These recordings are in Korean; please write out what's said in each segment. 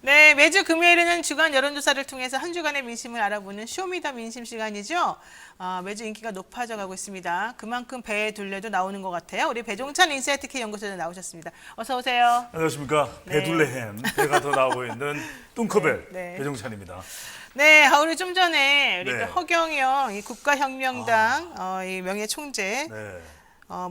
네, 매주 금요일에는 주간 여론조사를 통해서 한 주간의 민심을 알아보는 쇼미더 민심 시간이죠. 매주 인기가 높아져 가고 있습니다. 그만큼 배의 둘레도 나오는 것 같아요. 우리 배종찬 인사이트 K 연구소에 나오셨습니다. 어서 오세요. 안녕하십니까. 네. 배둘레햄, 배가 더 나오고 있는 뚱커벨 네. 배종찬입니다. 네, 우리 좀 전에 우리 네. 또 허경영 이 국가혁명당 이 명예총재 네.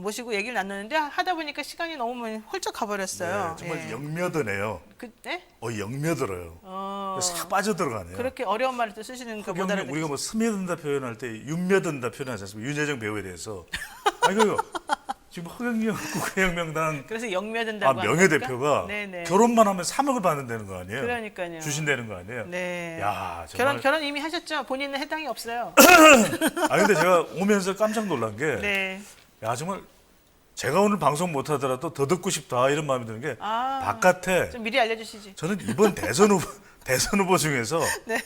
모시고 얘기를 나눴는데 하다 보니까 시간이 너무 훌쩍 가버렸어요. 네, 정말 예. 영며드네요. 네? 영며들어요. 싹 빠져들어가네요. 그렇게 어려운 말을 또 쓰시는 거 못 허경영, 알아듣겠어요. 우리가 뭐 스며든다 표현할 때 윤며든다 표현하지 않습니까? 윤여정 배우에 대해서. 이거 지금 허경영 국가혁명당 그래서 영며든다고 하는 명예대표가 겁니까? 네네. 결혼만 하면 3억을 받는다는 거 아니에요? 그러니까요. 주신다는 거 아니에요? 네. 야, 정말. 결혼 이미 하셨죠? 본인은 해당이 없어요. 근데 제가 오면서 깜짝 놀란 게, 네. 야, 정말 제가 오늘 방송 못 하더라도 더 듣고 싶다 이런 마음이 드는 게 바깥에 좀 미리 알려주시지. 저는 이번 대선 후보 중에서 네.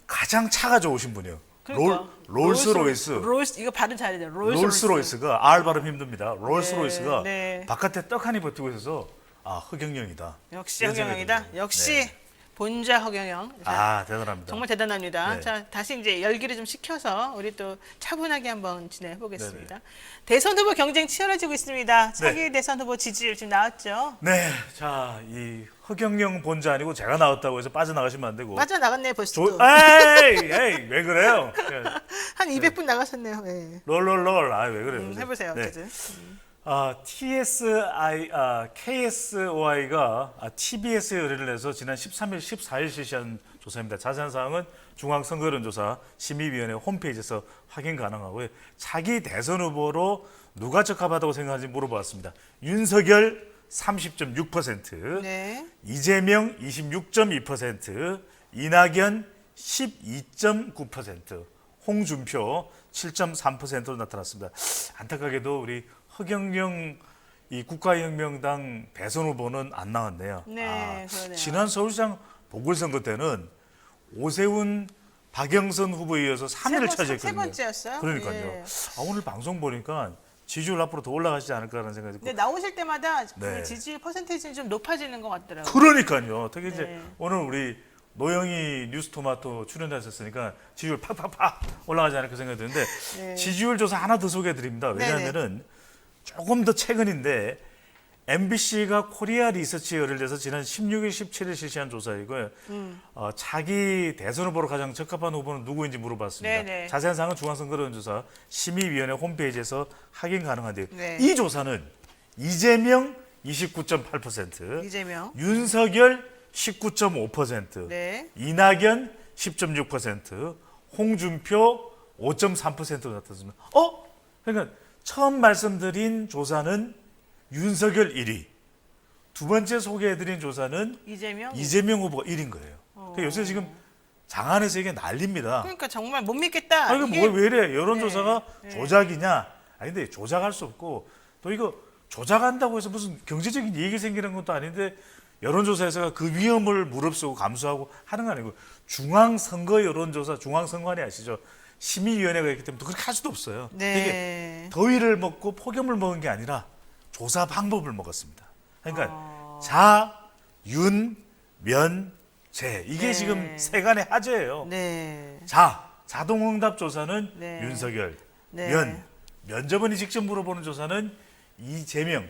가장 차가 좋으신 분이요. 그러니까. 롤스로이스. 이거 발음 잘해야 돼요. 롤스로이스가 R 발음 힘듭니다. 롤스로이스가 네. 바깥에 떡하니 버티고 있어서 허경영이다. 역시 이런 허경영이다. 생각이 들어요. 역시 네. 본자 허경영. 자, 대단합니다. 정말 대단합니다. 네. 자, 다시 이제 열기를 좀 식혀서 우리 또 차분하게 한번 진행해 보겠습니다. 대선 후보 경쟁 치열해지고 있습니다. 차기 대선 후보 지지율 지금 나왔죠? 네, 자, 이 허경영 본자 아니고 제가 나왔다고 해서 빠져나가시면 안 되고. 빠져나갔네 벌써. 에이, 왜 그래요? 한 200분 나가셨네요. 네. 롤, 왜 그래요? 해보세요. 네. 어쨌든. KSOI가 TBS에 의뢰를 해서 지난 13일, 14일 실시한 조사입니다. 자세한 사항은 중앙선거여론조사 심의위원회 홈페이지에서 확인 가능하고요. 차기 대선 후보로 누가 적합하다고 생각하는지 물어보았습니다. 윤석열 30.6%, 네. 이재명 26.2%, 이낙연 12.9%, 홍준표 7.3%로 나타났습니다. 안타깝게도 우리 허경영 이 국가혁명당 대선 후보는 안 나왔네요. 네, 그러네요. 지난 서울시장 보궐선거 때는 오세훈, 박영선 후보에 이어서 3위를 차지했거든요. 세 번째였어요? 그러니까요. 예. 오늘 방송 보니까 지지율 앞으로 더 올라가지 않을까라는 생각이 들고. 근데 나오실 때마다 그 네. 지지율 퍼센테이지는 좀 높아지는 것 같더라고요. 그러니까요. 특히 이제 네. 오늘 우리 노영희 뉴스토마토 출연하셨으니까 지지율 팍팍팍 올라가지 않을까 생각이 드는데 네. 지지율 조사 하나 더 소개해 드립니다. 왜냐하면은 조금 더 최근인데 MBC가 코리아 리서치 의뢰해서 지난 16일, 17일 실시한 조사이고요. 차기 대선 후보로 가장 적합한 후보는 누구인지 물어봤습니다. 네네. 자세한 사항은 중앙선거여론조사 심의위원회 홈페이지에서 확인 가능한데요. 네. 이 조사는 이재명 29.8%, 이재명. 윤석열 19.5%, 네. 이낙연 10.6%, 홍준표 5.3%로 나타났습니다. 그러니까 처음 말씀드린 조사는 윤석열 1위, 두 번째 소개해드린 조사는 이재명. 후보가 1위인 거예요. 그러니까 요새 지금 장안에서 이게 난립니다. 그러니까 정말 못 믿겠다. 이거 이게 왜 이래? 여론조사가 네. 조작이냐? 근데 조작할 수 없고 또 이거 조작한다고 해서 무슨 경제적인 이익이 생기는 것도 아닌데 여론조사에서가 그 위험을 무릅쓰고 감수하고 하는 거 아니고 중앙선거 여론조사, 중앙선관위 아시죠? 심의위원회가 있기 때문에 그렇게 할 수도 없어요. 네. 이게 더위를 먹고 폭염을 먹은 게 아니라 조사 방법을 먹었습니다. 그러니까 자, 윤, 면, 재 이게 네. 지금 세간의 화제예요. 네. 자동응답 조사는 네. 윤석열, 네. 면접원이 직접 물어보는 조사는 이재명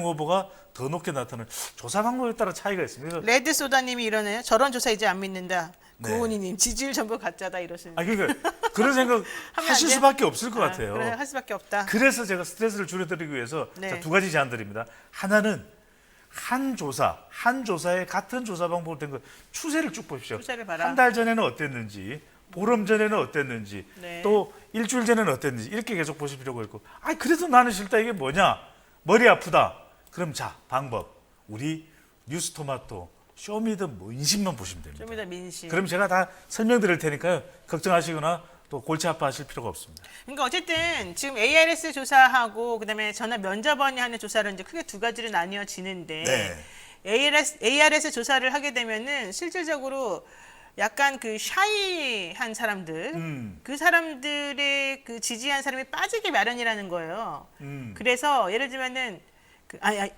후보가 더 높게 나타나는 조사 방법에 따라 차이가 있습니다. 그래서 레드소다님이 이러네요. 저런 조사 이제 안 믿는다. 네. 구은희님 지지율 전부 가짜다 이러시는. 그러니까 그런 생각 하면 하실 안 돼요? 수밖에 없을 것 같아요. 그래 할 수밖에 없다. 그래서 제가 스트레스를 줄여드리기 위해서 네. 자, 두 가지 제안 드립니다. 하나는 한 조사에 같은 조사 방법으로 된 거 추세를 쭉 보십시오. 추세를 봐라. 한 달 전에는 어땠는지, 보름 전에는 어땠는지, 네. 또 일주일 전에는 어땠는지 이렇게 계속 보실 필요가 있고, 그래도 나는 싫다 이게 뭐냐? 머리 아프다. 그럼 방법 우리 뉴스토마토 쇼미더 민심만 보시면 됩니다. 좀 이따 민심. 그럼 제가 다 설명드릴 테니까요. 걱정하시거나 또 골치 아파하실 필요가 없습니다. 그러니까 어쨌든 지금 ARS 조사하고 그다음에 전화 면접원이 하는 조사를 이제 크게 두 가지로 나뉘어지는데 네. ARS 조사를 하게 되면은 실질적으로 약간 그 샤이한 사람들, 그 사람들의 그 지지한 사람이 빠지기 마련이라는 거예요. 그래서 예를 들면은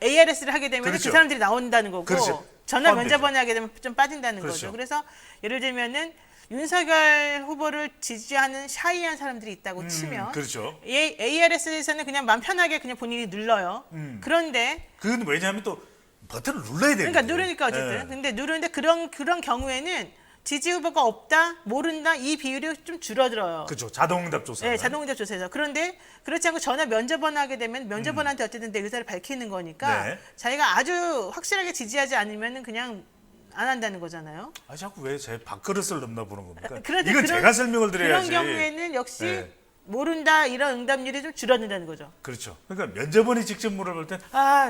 ARS를 하게 되면 그렇죠. 그 사람들이 나온다는 거고 그렇죠. 전화 포함되죠. 면접원을 하게 되면 좀 빠진다는 그렇죠. 거죠. 그래서 예를 들면은 윤석열 후보를 지지하는 샤이한 사람들이 있다고 치면 그렇죠. ARS에서는 그냥 마음 편하게 그냥 본인이 눌러요. 그런데 그건 왜냐하면 또 버튼을 눌러야 되니까. 그러니까 누르니까 어쨌든. 근데 누르는데 그런 경우에는 지지 후보가 없다, 모른다 이 비율이 좀 줄어들어요. 그렇죠. 자동응답 조사. 네, 자동응답 조사에서. 그런데 그렇지 않고 전화 면접원 하게 되면 면접원한테 어쨌든 내 의사를 밝히는 거니까 네. 자기가 아주 확실하게 지지하지 않으면은 그냥 안 한다는 거잖아요. 아 자꾸 왜 제 밥그릇을 넘나 보는 겁니까? 그런데 이건 제가 설명을 드려야지. 그런 경우에는 역시 네. 모른다 이런 응답률이 좀 줄어든다는 거죠. 그렇죠. 그러니까 면접원이 직접 물어볼 땐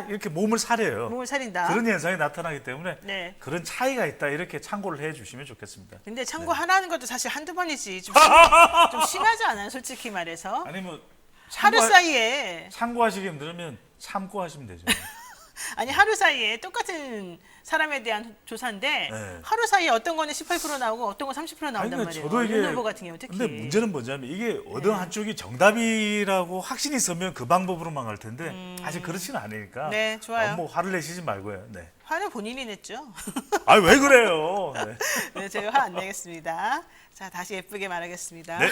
이렇게 몸을 사려요. 몸을 사린다. 그런 현상이 나타나기 때문에 네. 그런 차이가 있다 이렇게 참고를 해주시면 좋겠습니다. 근데 참고하라는 것도 사실 한두 번이지 좀, 좀 심하지 않아요? 솔직히 말해서. 아니 뭐 하루 사이에 참고하시기 힘들면 참고 하시면 되죠. 아니 하루 사이에 똑같은 사람에 대한 조사인데 네. 하루 사이에 어떤 거는 18% 나오고 어떤 건 30% 나온단 아니, 그러니까 말이에요. 저도 이게 윤 후보 같은 경우 특히. 근데 문제는 뭐냐면 이게 어느 한쪽이 정답이라고 확신이 있으면 그 방법으로만 갈 텐데 아직 그렇지는 않으니까. 네, 좋아요. 너무 화를 내시지 말고요. 네. 화는 본인이 냈죠. 아 왜 그래요? 네. 네, 제가 화 안 내겠습니다. 자, 다시 예쁘게 말하겠습니다. 네.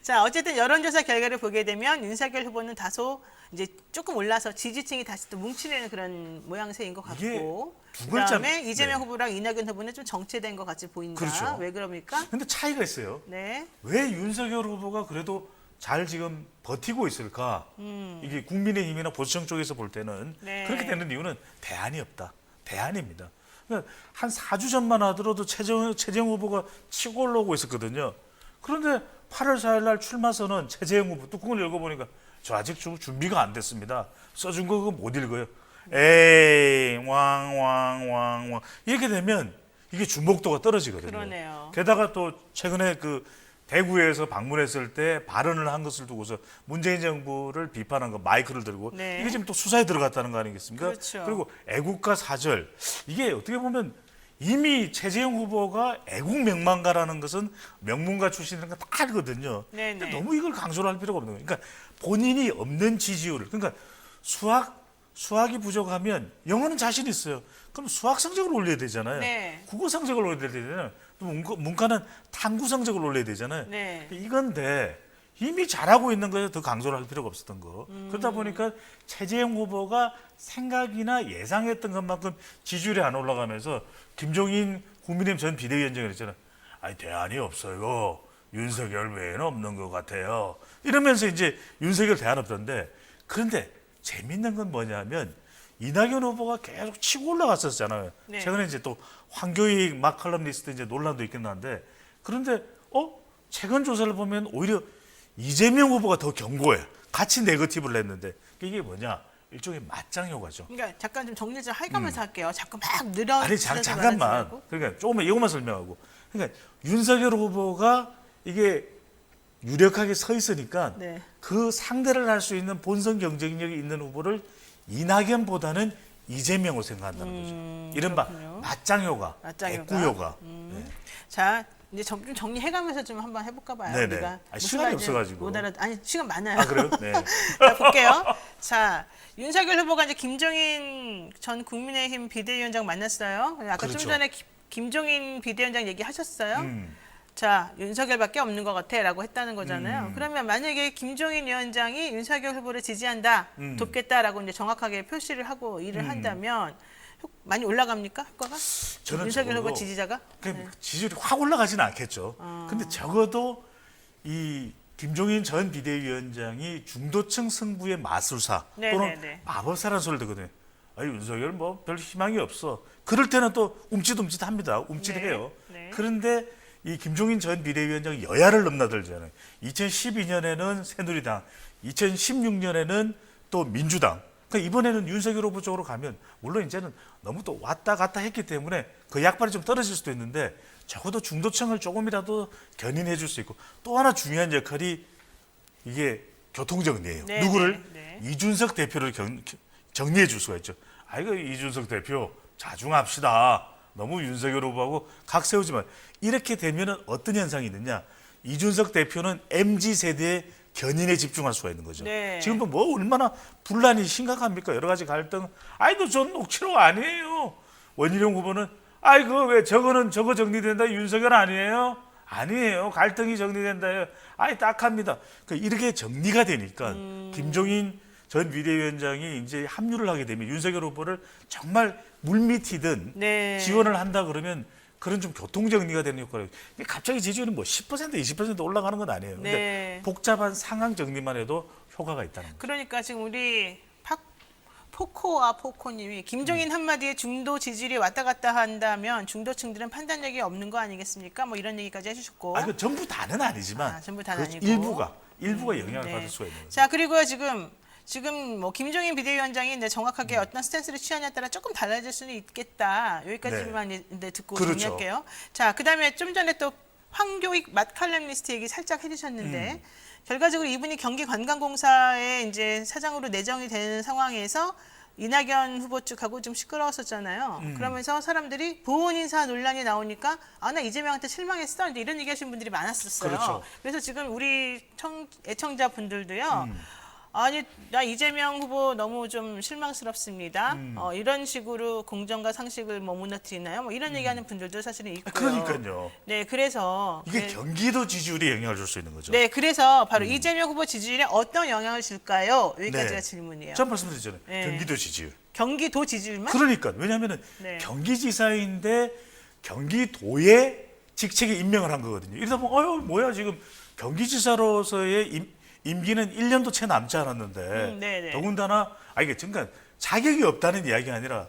자, 어쨌든 여론조사 결과를 보게 되면 윤석열 후보는 다소 이제 조금 올라서 지지층이 다시 또 뭉치는 그런 모양새인 것 이게 같고, 두 글자- 그다음에 이재명 네. 후보랑 이낙연 후보는 좀 정체된 것 같이 보인다. 그렇죠. 왜 그럽니까? 근데 차이가 있어요. 네. 왜 윤석열 후보가 그래도 잘 지금 버티고 있을까? 이게 국민의힘이나 보수정 쪽에서 볼 때는 네. 그렇게 되는 이유는 대안이 없다. 대안입니다. 그러니까 한 4주 전만 하더라도 최재형 후보가 치고 올라오고 있었거든요. 그런데 8월 4일 날 출마 선언 최재형 후보 뚜껑을 열고보니까 저 아직 준비가 안 됐습니다. 써준 거 그거 못 읽어요. 에이 왕 이렇게 되면 이게 주목도가 떨어지거든요. 그러네요. 게다가 또 최근에 그 대구에서 방문했을 때 발언을 한 것을 두고서 문재인 정부를 비판한 거 마이크를 들고 네. 이게 지금 또 수사에 들어갔다는 거 아니겠습니까? 그렇죠. 그리고 애국가 사절 이게 어떻게 보면 이미 최재형 후보가 애국 명망가라는 것은 명문가 출신이라는 거 다 알거든요. 네네. 근데 너무 이걸 강조를 할 필요가 없는 거예요. 그러니까 본인이 없는 지지율을 그러니까 수학이 부족하면 영어는 자신 있어요. 그럼 수학 성적을 올려야 되잖아요. 네. 국어 성적을 올려야 되잖아요. 또 문과는 탐구 성적을 올려야 되잖아요. 네. 이건데 이미 잘하고 있는 거에 더 강조를 할 필요가 없었던 거. 그러다 보니까 최재형 후보가 생각이나 예상했던 것만큼 지지율이 안 올라가면서 김종인 국민의힘 전 비대위원장이 그랬잖아요. 아니 대안이 없어요. 윤석열 외에는 없는 것 같아요. 이러면서 이제 윤석열 대안 없던데 그런데 재밌는 건 뭐냐면 이낙연 후보가 계속 치고 올라갔었잖아요. 네. 최근에 이제 또 황교익 막 칼럼니스트 이제 논란도 있긴 한데 그런데 최근 조사를 보면 오히려 이재명 후보가 더 견고해. 같이 네거티브를 냈는데 이게 뭐냐? 일종의 맞짱 효과죠. 그러니까 잠깐 좀 정리 좀 해가면서 할게요. 자꾸 막 늘어. 아니 잠깐만. 그러니까 조금만 이것만 설명하고. 그러니까 윤석열 후보가 이게 유력하게 서 있으니까 네. 그 상대를 할 수 있는 본선 경쟁력이 있는 후보를 이낙연보다는 이재명으로 생각한다는 거죠. 이른바 그렇군요. 맞짱 효과, 맞짱 애꾸 효과. 효과. 네. 자, 이제 좀 정리해가면서 좀 한번 해볼까 봐요. 네네. 우리가 시간이 무슨 말인지 없어가지고. 못 아니 시간 많아요. 아 그래요? 네. 자, 볼게요. 자, 윤석열 후보가 이제 김종인 전 국민의힘 비대위원장 만났어요. 아까 그렇죠. 좀 전에 김종인 비대위원장 얘기하셨어요. 자, 윤석열밖에 없는 것 같아라고 했다는 거잖아요. 그러면 만약에 김종인 위원장이 윤석열 후보를 지지한다, 돕겠다라고 이제 정확하게 표시를 하고 일을 한다면 많이 올라갑니까? 효과가? 저는 윤석열 적어도 후보 지지자가? 그 지지율이 확 올라가지는 않겠죠. 근데 적어도 이 김종인 전 비대위원장이 중도층 승부의 마술사 또는 네네네. 마법사라는 소리를 듣거든요. 윤석열 뭐 별 희망이 없어. 그럴 때는 또 움찔움찔합니다. 움찔해요. 네. 그런데 이 김종인 전 비대위원장이 여야를 넘나들잖아요. 2012년에는 새누리당, 2016년에는 또 민주당. 그러니까 이번에는 윤석열 후보 쪽으로 가면 물론 이제는 너무 또 왔다 갔다 했기 때문에 그 약발이 좀 떨어질 수도 있는데 적어도 중도층을 조금이라도 견인해 줄 수 있고 또 하나 중요한 역할이 이게 교통정리예요. 네, 누구를? 네, 이준석 대표를 정리해 줄 수가 있죠. 아이고 이준석 대표 자중합시다. 너무 윤석열 후보하고 각 세우지만 이렇게 되면 어떤 현상이 있느냐. 이준석 대표는 MZ세대의 견인에 집중할 수가 있는 거죠. 네. 지금 뭐 얼마나 분란이 심각합니까? 여러 가지 갈등. 전 녹취록 아니에요. 원희룡 후보는 아이고 왜 저거는 저거 정리된다 윤석열 아니에요? 아니에요. 갈등이 정리된다요. 아이 딱합니다. 이렇게 정리가 되니까 김종인 전 비대위원장이 이제 합류를 하게 되면 윤석열 후보를 정말 물밑이든 네. 지원을 한다 그러면 그런 좀 교통 정리가 되는 효과를. 갑자기 지지율이 뭐 10% 20% 올라가는 건 아니에요. 근데 네. 복잡한 상황 정리만 해도 효과가 있다는 거죠. 그러니까 지금 우리 포코와 포코님이 김종인 한마디에 중도 지지율이 왔다 갔다 한다면 중도층들은 판단력이 없는 거 아니겠습니까? 뭐 이런 얘기까지 해주셨고. 그 전부 다는 아니지만 전부 다는 그 아니고. 일부가 영향을 네. 받을 수가 있는 거죠. 자, 그리고요 지금 뭐 김종인 비대위원장이 이제 정확하게 어떤 스탠스를 취하냐에 따라 조금 달라질 수는 있겠다. 여기까지만 이제 듣고 그렇죠. 정리할게요. 자, 그다음에 좀 전에 또 황교익 맛칼럼니스트 얘기 살짝 해주셨는데 결과적으로 이분이 경기관광공사에 이제 사장으로 내정이 되는 상황에서 이낙연 후보 측하고 좀 시끄러웠었잖아요. 그러면서 사람들이 보훈 인사 논란이 나오니까 나 이재명한테 실망했어. 이제 이런 얘기하시는 분들이 많았었어요. 그렇죠. 그래서 지금 우리 애청자분들도요. 아니 나 이재명 후보 너무 좀 실망스럽습니다. 이런 식으로 공정과 상식을 뭐 무너뜨리나요? 뭐 이런 얘기하는 분들도 사실은 있고요. 그러니까요. 네, 그래서 이게 경기도 지지율에 영향을 줄 수 있는 거죠. 네, 그래서 바로 이재명 후보 지지율에 어떤 영향을 줄까요? 여기까지가 네. 질문이에요. 전 말씀드렸잖아요. 네. 경기도 지지율. 경기도 지지율만? 그러니까 왜냐하면은 네. 경기지사인데 경기도에 직책에 임명을 한 거거든요. 이러다 보면 뭐야 지금 경기지사로서의 임기는 1년도 채 남지 않았는데 네네. 더군다나 이게 그러니까 자격이 없다는 이야기가 아니라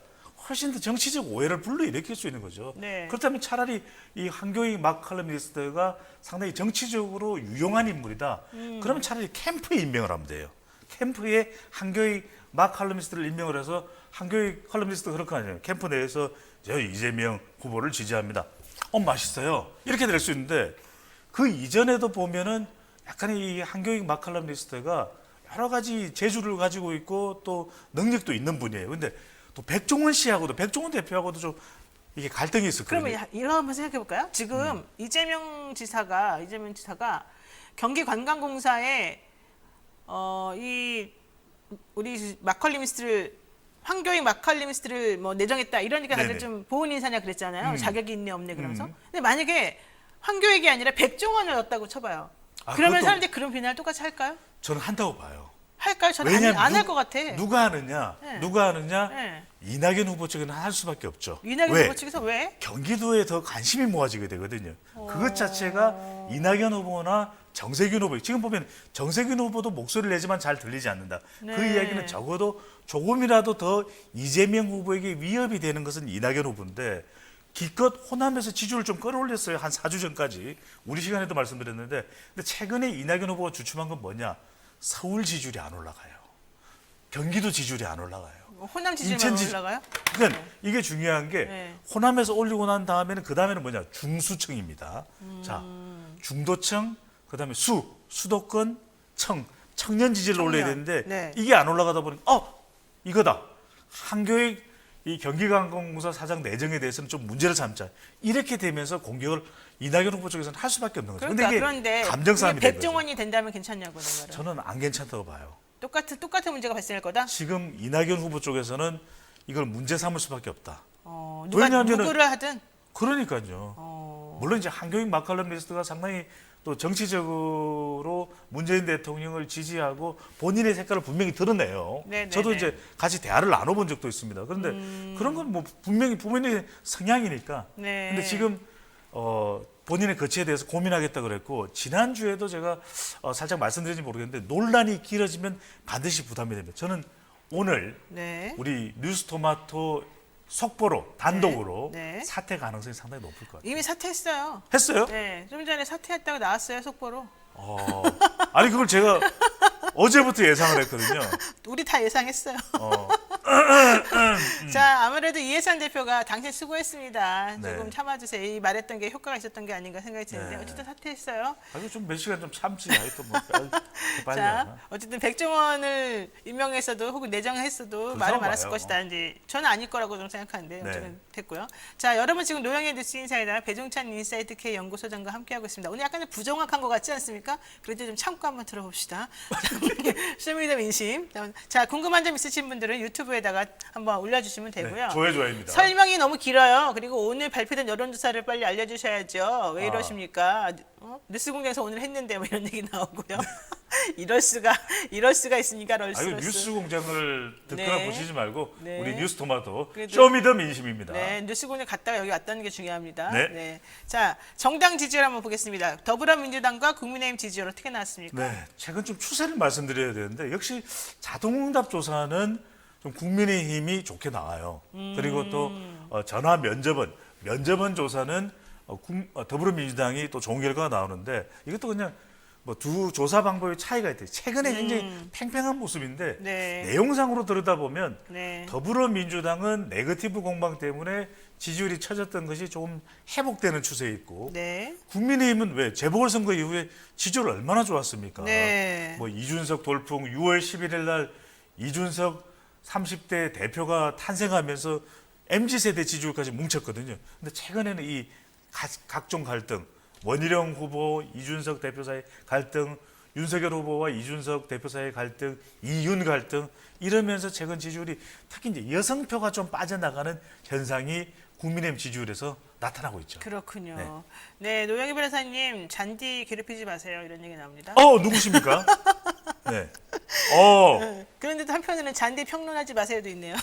훨씬 더 정치적 오해를 불러일으킬 수 있는 거죠. 네. 그렇다면 차라리 이 한교익 마칼럼니스트가 상당히 정치적으로 유용한 인물이다. 그러면 차라리 캠프에 임명을 하면 돼요. 캠프에 한교익 마칼럼니스트를 임명을 해서 한교익 칼럼니스트가 그렇게 하잖아요. 캠프 내에서 저 이재명 후보를 지지합니다. 맛있어요. 이렇게 될 수 있는데 그 이전에도 보면은 약간의 이 한교익 마칼럼니스트가 여러 가지 재주를 가지고 있고 또 능력도 있는 분이에요. 근데 또 백종원 씨하고도 백종원 대표하고도 좀 이게 갈등이 있었거든요. 그러면 이거 한번 생각해 볼까요? 지금 이재명 지사가 경기관광공사에 이 우리 황교익 마칼럼니스트를 뭐 내정했다 이러니까 다들 네네. 좀 보훈 인사냐 그랬잖아요. 자격이 있네 없네 그러면서. 근데 만약에 황교익이 아니라 백종원을 넣었다고 쳐봐요. 그러면 그것도 사람들이 그런 비난을 똑같이 할까요? 저는 한다고 봐요. 할까요? 저는 왜냐면 안 할 것 같아. 누가 하느냐? 네. 누가 하느냐? 네. 이낙연 후보 측은 할 수밖에 없죠. 이낙연 왜? 후보 측에서 왜? 경기도에 더 관심이 모아지게 되거든요. 그것 자체가 이낙연 후보나 정세균 후보, 지금 보면 정세균 후보도 목소리를 내지만 잘 들리지 않는다. 그 네. 이야기는 적어도 조금이라도 더 이재명 후보에게 위협이 되는 것은 이낙연 후보인데 기껏 호남에서 지지율을 좀 끌어올렸어요. 한 4주 전까지. 우리 시간에도 말씀드렸는데 근데 최근에 이낙연 후보가 주춤한 건 뭐냐? 서울 지지율이 안 올라가요. 경기도 지지율이 안 올라가요. 호남 지지율만 인천 지지- 올라가요? 그러니까 이게 중요한 게 네. 호남에서 올리고 난 다음에는 그 다음에는 뭐냐 중수층입니다. 자 중도층 그다음에 수도권 청년 지지를 올려야 되는데 네. 이게 안 올라가다 보니까 이거다 한교익 이 경기관광공사 사장 내정에 대해서는 좀 문제를 삼자 이렇게 되면서 공격을 이낙연 후보 쪽에서는 할 수밖에 없는 거죠. 그러니까 이게 그런데 감정 싸움이 이게 된 거죠. 백종원이 된다면 괜찮냐고 내 말은. 저는 안 괜찮다고 봐요. 똑같은 문제가 발생할 거다. 지금 이낙연 후보 쪽에서는 이걸 문제 삼을 수밖에 없다. 누구를 하든. 그러니까요. 물론 이제 한교익 마칼럼니스트가 상당히 또 정치적으로 문재인 대통령을 지지하고 본인의 색깔을 분명히 드러내요. 네네네. 저도 이제 같이 대화를 나눠본 적도 있습니다. 그런데 그런 건 뭐 분명히 부모님의 성향이니까. 네. 근데 지금 본인의 거치에 대해서 고민하겠다 그랬고 지난주에도 제가 살짝 말씀드린지 모르겠는데 논란이 길어지면 반드시 부담이 됩니다. 저는 오늘 네. 우리 뉴스토마토 속보로 단독으로 네. 사퇴 가능성이 상당히 높을 것 같아요. 이미 사퇴했어요. 했어요? 네, 좀 전에 사퇴했다고 나왔어요 속보로. 아니 그걸 제가 어제부터 예상을 했거든요. 우리 다 예상했어요. 자, 아무래도 이해찬 대표가 당신 수고했습니다. 네. 조금 참아주세요. 이 말했던 게 효과가 있었던 게 아닌가 생각이 드는데 네. 어쨌든 사퇴했어요. 아니 좀 몇 시간 좀 참지. 하여튼 뭐 빨리. 자, 어쨌든 백종원을 임명했어도 혹은 내정했어도 말을 많았을 봐요. 것이다. 이제 저는 아닐 거라고 좀 생각하는데 네. 어쨌든 됐고요. 자, 여러분 지금 노영의 뉴스 인사이다 배종찬 인사이트 K 연구소장과 함께하고 있습니다. 오늘 약간 부정확한 것 같지 않습니까? 그래도 좀 참고 한번 들어봅시다. 쇼미더 민심. 자, 궁금한 점 있으신 분들은 유튜브에 유튜브에다가 한번 올려주시면 되고요. 네, 좋아요입니다. 설명이 너무 길어요. 그리고 오늘 발표된 여론조사를 빨리 알려주셔야죠. 왜 이러십니까? 뉴스공장에서 오늘 했는데 뭐 이런 얘기 나오고요. 이럴 수가 있으니까 아유, 뉴스공장을 듣거나 네. 보시지 말고 네. 우리 뉴스토마토 그래도- 쇼미더민심입니다. 네, 뉴스공장 갔다가 여기 왔다는 게 중요합니다. 네. 자, 정당 지지율 한번 보겠습니다. 더불어민주당과 국민의힘 지지율 어떻게 나왔습니까? 네, 최근 좀 추세를 말씀드려야 되는데 역시 자동응답 조사는 좀 국민의힘이 좋게 나와요. 그리고 또 전화 면접원 조사는 더불어민주당이 또 좋은 결과가 나오는데 이것도 그냥 뭐 두 조사 방법의 차이가 있대요. 최근에 굉장히 팽팽한 모습인데 네. 내용상으로 들여다보면 네. 더불어민주당은 네거티브 공방 때문에 지지율이 처졌던 것이 조금 회복되는 추세에 있고 네. 국민의힘은 왜 재보궐선거 이후에 지지율 얼마나 좋았습니까? 네. 뭐 이준석 돌풍 6월 11일 날 이준석 30대 대표가 탄생하면서 MZ세대 지지율까지 뭉쳤거든요. 근데 최근에는 이 각종 갈등, 원희룡 후보, 이준석 대표 사이 갈등, 윤석열 후보와 이준석 대표 사이의 갈등, 이윤 갈등 이러면서 최근 지지율이 특히 이제 여성표가 좀 빠져나가는 현상이 국민의힘 지지율에서 나타나고 있죠. 그렇군요. 네, 노영희 변호사님 잔디 괴롭히지 마세요 이런 얘기 나옵니다. 누구십니까? 네. 그런데도 한편으로는 잔디 평론하지 마세요도 있네요.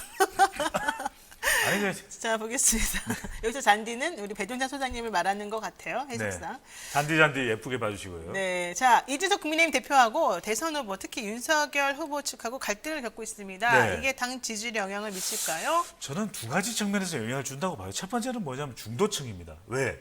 아니 자 보겠습니다. 여기서 잔디는 우리 배종찬 소장님을 말하는 것 같아요. 해석상. 잔디 예쁘게 봐주시고요. 네, 자 이준석 국민의힘 대표하고 대선 후보 특히 윤석열 후보 측하고 갈등을 겪고 있습니다. 네. 이게 당 지지율에 영향을 미칠까요? 저는 두 가지 측면에서 영향을 준다고 봐요. 첫 번째는 뭐냐면 중도층입니다. 왜?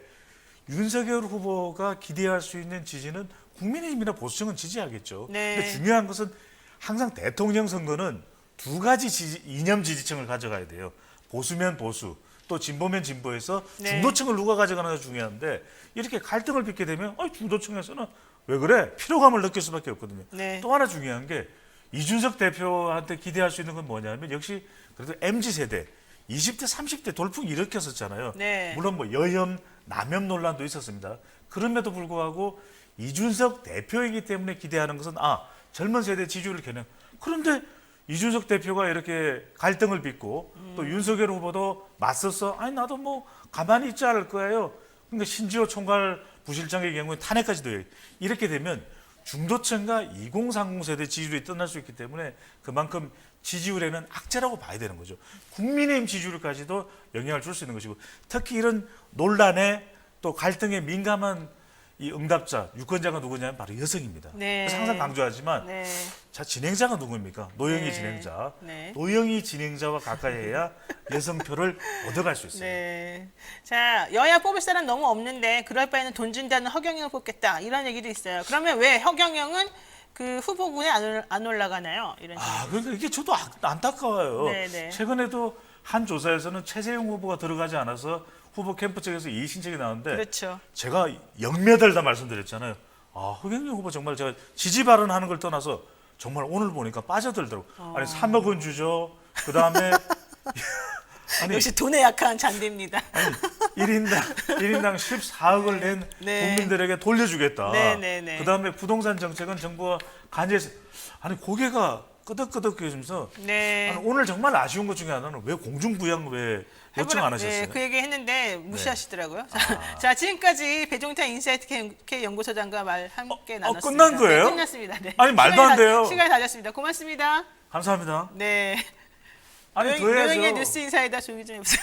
윤석열 후보가 기대할 수 있는 지지는 국민의힘이나 보수층은 지지하겠죠. 네. 근데 중요한 것은 항상 대통령 선거는 두 가지 이념 지지층을 가져가야 돼요. 보수면 보수, 또 진보면 진보에서 네. 중도층을 누가 가져가느가 중요한데 이렇게 갈등을 빚게 되면 중도층에서는 왜 그래? 피로감을 느낄 수밖에 없거든요. 네. 또 하나 중요한 게 이준석 대표한테 기대할 수 있는 건 뭐냐면 역시 그래도 MZ세대 20대 30대 돌풍 일으켰었잖아요. 네. 물론 뭐 여혐 남혐 논란도 있었습니다. 그럼에도 불구하고 이준석 대표이기 때문에 기대하는 것은 젊은 세대 지지율을 겨냥. 그런데 이준석 대표가 이렇게 갈등을 빚고 또 윤석열 후보도 맞서서 나도 뭐 가만히 있지 않을 거예요. 그러니까 신지호 총괄 부실장의 경우에 탄핵까지도 해요. 이렇게 되면 중도층과 2030 세대 지지율이 떠날 수 있기 때문에 그만큼 지지율에는 악재라고 봐야 되는 거죠. 국민의힘 지지율까지도 영향을 줄 수 있는 것이고 특히 이런 논란에 또 갈등에 민감한 이 응답자, 유권자가 누구냐면 바로 여성입니다. 네. 그래서 항상 강조하지만 네. 자 진행자가 누구입니까? 노영희 네. 진행자. 네. 노영희 진행자와 가까이 해야 여성표를 얻어갈 수 있어요. 네. 자, 여야 뽑을 사람 너무 없는데 그럴 바에는 돈 준다는 허경영을 뽑겠다. 이런 얘기도 있어요. 그러면 왜 허경영은 그 후보군에 안 올라가나요? 이런 그러니까 이게 저도 안타까워요. 네네. 최근에도 한 조사에서는 최재형 후보가 들어가지 않아서 후보 캠프 측에서 이의 신청이 나왔는데 그렇죠. 제가 영매달다 말씀드렸잖아요. 허경영 후보 정말 제가 지지 발언하는 걸 떠나서 정말 오늘 보니까 빠져들더라고요. 아니 3억은 주죠. 그다음에 아니 역시 돈에 약한 잔디입니다. 1인당 14억을 낸 네. 국민들에게 돌려주겠다. 네네네. 그다음에 부동산 정책은 정부가 간제해서 고개가 끄덕끄덕해지면서 네. 오늘 정말 아쉬운 것 중에 하나는 왜 공중부양 왜 요청 안 하셨어요? 네, 그 얘기 했는데 무시하시더라고요. 자, 지금까지 배종찬 인사이트 K 연구소장과 말 함께 나눴습니다. 끝난 거예요? 네, 끝났습니다. 네. 아니, 말도 안 돼요. 시간이 다 됐습니다. 고맙습니다. 감사합니다. 네. 아니 더 해야죠. 노영의 뉴스 인사이다 조용히 좀 해보세요.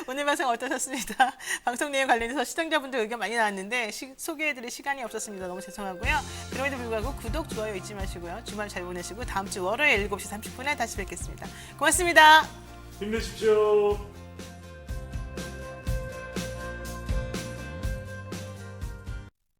오늘 방송 어떠셨습니까? 방송 내용 관련해서 시청자분들 의견 많이 나왔는데 소개해드릴 시간이 없었습니다. 너무 죄송하고요. 그럼에도 불구하고 구독, 좋아요 잊지 마시고요. 주말 잘 보내시고 다음 주 월요일 7시 30분에 다시 뵙겠습니다. 고맙습니다. 힘내십시오.